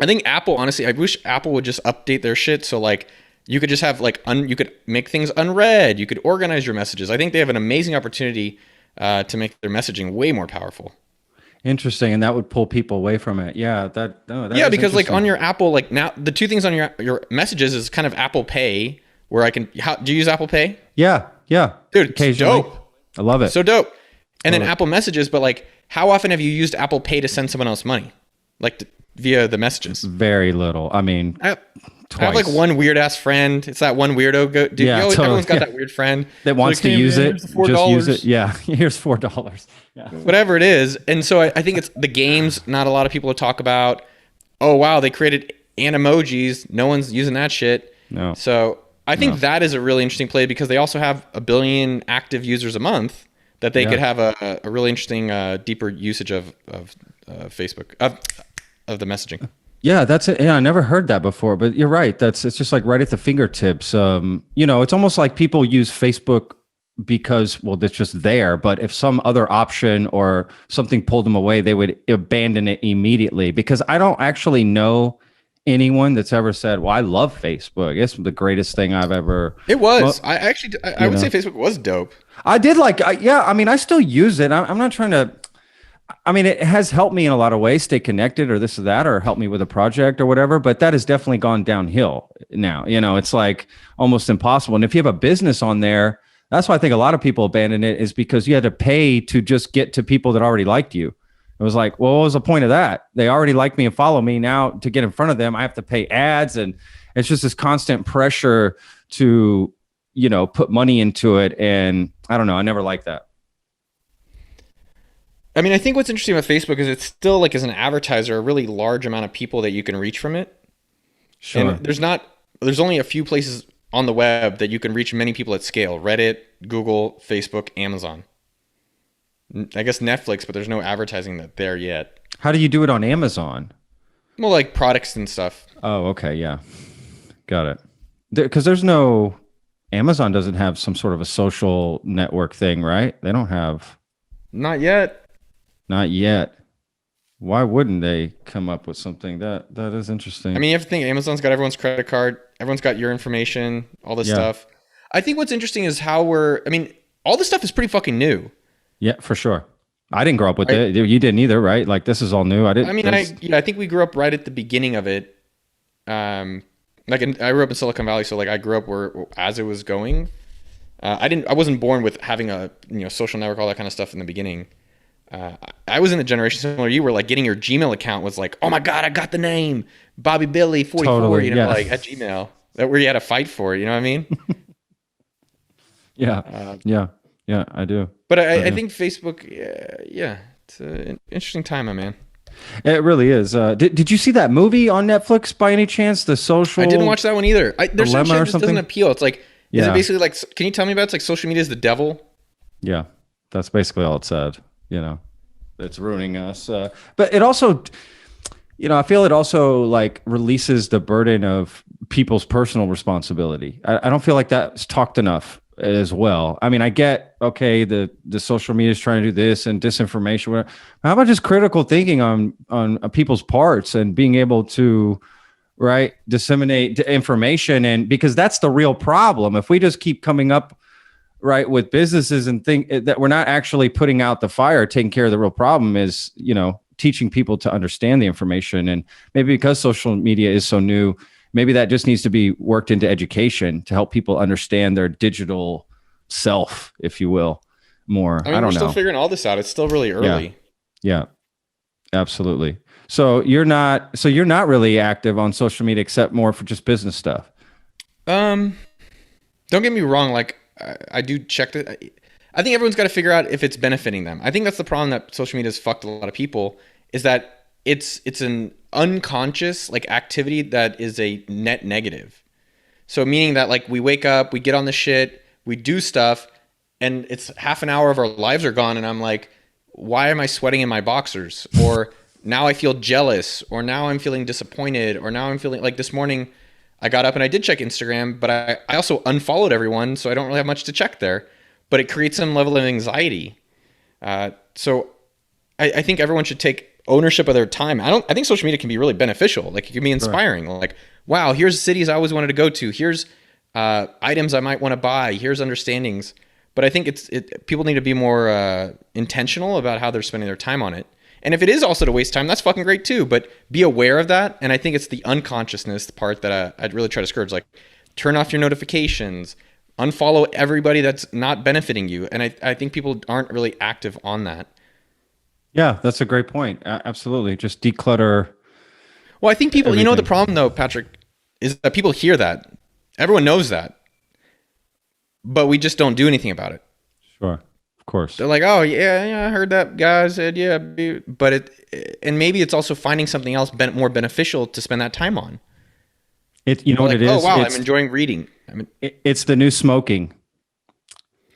I think Apple, honestly, I wish Apple would just update their shit so like you could just have like you could make things unread. You could organize your messages. I think they have an amazing opportunity to make their messaging way more powerful. Interesting, and that would pull people away from it. Yeah, that no, that Yeah, is because like on interesting. your Apple, like now the two things on your messages is kind of Apple Pay, where I can. How do you use Apple Pay? Yeah, yeah. Dude, it's Occasionally, dope. I love it. So dope. And then Love it. Apple Messages, but like, how often have you used Apple Pay to send someone else money, like via the messages? Very little. I mean, I, I have like twice. one weird ass friend. It's that one weirdo dude. Yeah, totally. Everyone's got Yeah, that weird friend that who's wants like, to hey use man, it. here's the four Just use it. dollars, Yeah, here's $4. Yeah, whatever it is. And so I think it's the games. Not a lot of people talk about. Oh wow, they created animojis. No one's using that shit. no, So I think no. that is a really interesting play because they also have a billion active users a month that they Yeah. could have a really interesting, deeper usage of Facebook of the messaging. Yeah, that's it. Yeah, I never heard that before, but you're right. It's just like right at the fingertips. It's almost like people use Facebook because, well, it's just there. But if some other option or something pulled them away, they would abandon it immediately. Because I don't actually know anyone that's ever said, "Well, I love Facebook. It's the greatest thing I've ever." It Well, was. I actually, I you would say know, Facebook was dope. I did like, yeah. I mean, I still use it. I'm not trying to. I mean, it has helped me in a lot of ways, stay connected or this or that, or help me with a project or whatever. But that has definitely gone downhill now. It's like almost impossible. And if you have a business on there, that's why I think a lot of people abandon it, is because you had to pay to just get to people that already liked you. It was like, well, what was the point of that? They already like me and follow me. Now to get in front of them, I have to pay ads. And it's just this constant pressure to, put money into it. And I don't know. I never liked that. I mean, I think what's interesting about Facebook is it's still like as an advertiser, a really large amount of people that you can reach from it. And Sure. there's only a few places on the web that you can reach many people at scale: Reddit, Google, Facebook, Amazon. I guess Netflix, but there's no advertising that there yet. How do you do it on Amazon? Well, like products and stuff. Oh, okay. Yeah. Got it. Because there's no, Amazon doesn't have some sort of a social network thing, right? They don't have, Not yet. not yet. Why wouldn't they come up with something that is I interesting? mean, you have to think Amazon's got everyone's credit card, everyone's got your information, all this Yeah. stuff. I think what's interesting is I mean, all this stuff is pretty fucking new. Yeah, for sure. I didn't grow up with Right? it. You didn't either, right? Like this is all new. I I didn't. mean, There's, I think we grew up right at the beginning of it. I grew up in Silicon Valley, so like I grew up where as it was going. I wasn't born with having a social network, all that kind of stuff in the beginning. I was in a generation similar to you where like getting your Gmail account was like, oh my God, I got the name Bobby Billy 44, totally. Yeah. like at Gmail. That where you had to fight for it, you know what I mean? Yeah. Uh, Yeah. Yeah. I do. but I I do. think Facebook, yeah, it's an interesting time, my man. It really is. Did you see that movie on Netflix by any chance? The I didn't Social watch that one either. There's some Dilemma shit or that just doesn't something? appeal. It's like, is it Yeah. basically like, can you tell me about it? It's like social media is the devil? Yeah. That's basically all it said. It's ruining us. But it also, I feel it also like releases the burden of people's personal responsibility. I don't feel like that's talked enough as well. I mean, I get, okay, the social media is trying to do this and disinformation. Whatever. How about just critical thinking on people's parts and being able to, right, disseminate information? And because that's the real problem. If we just keep coming up, right, with businesses and think that we're not actually putting out the fire, taking care of the real problem, is teaching people to understand the information. And maybe because social media is so new, maybe that just needs to be worked into education to help people understand their digital self, if you will, more. I I mean, we're don't still know. figuring all this out. It's still really Yeah. early. Yeah, absolutely. So you're not really active on social media except more for just business stuff. Um, don't get me wrong. Like I do check the. I think everyone's got to figure out if it's benefiting them. I think that's the problem that social media has fucked a lot of people is that it's an unconscious like activity that is a net negative. So meaning that like we wake up, we get on the shit, we do stuff, and it's half an hour of our lives are gone, and I'm like, why am I sweating in my boxers? Or now I feel jealous, or now I'm feeling disappointed, or now I'm feeling like this morning I got up and I did check Instagram, but I also unfollowed everyone, so I don't really have much to check there. But it creates some level of anxiety. So I think everyone should take ownership of their time. I think social media can be really beneficial. Like it can be Sure. inspiring. Like, wow, here's cities I always wanted to go to. Here's items I might want to buy. Here's understandings. But I think people need to be more intentional about how they're spending their time on it. And if it is also to waste time, that's fucking great too. But be aware of that. And I think it's the unconsciousness part that I'd really try to scourge. Like, turn off your notifications, unfollow everybody that's not benefiting you. And I think people aren't really active on that. Yeah, that's a great point. Absolutely. Just declutter Well, I think people, the everything. problem though, Patrick, is that people hear that. Everyone knows that, but we just don't do anything about it. Sure. Of course. They're like, oh yeah, I heard that guy said yeah, but and maybe it's also finding something else more beneficial to spend that time on. You know what Like, it is? oh wow, I'm enjoying reading. It's the new smoking.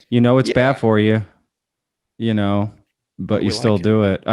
You know it's Yeah. bad for you, but We you still like it. do it.